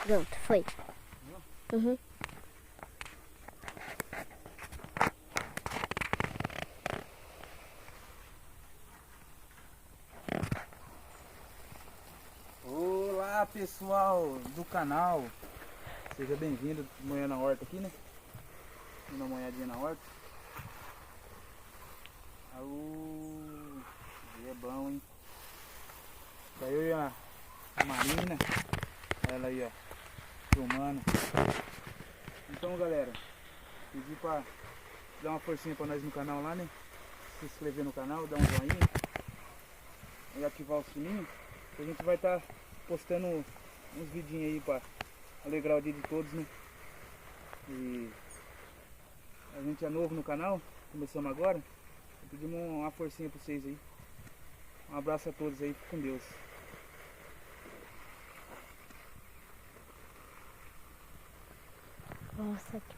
Pronto, foi. Uhum. Olá pessoal do canal, seja bem-vindo manhã na horta aqui, né? Dando uma olhadinha na horta. Aô, aí é bom, hein? Tá eu e a Marina, ela aí ó, filmando. Então galera, pedi pra dar uma forcinha pra nós no canal lá, né? Se inscrever no canal, dar um joinha e ativar o sininho, que a gente vai estar postando uns vidinhos aí pra alegrar o dia de todos, né? E a gente é novo no canal, começamos agora, pedimos uma forcinha pra vocês aí. Um abraço a todos aí, fique com Deus. Nossa, que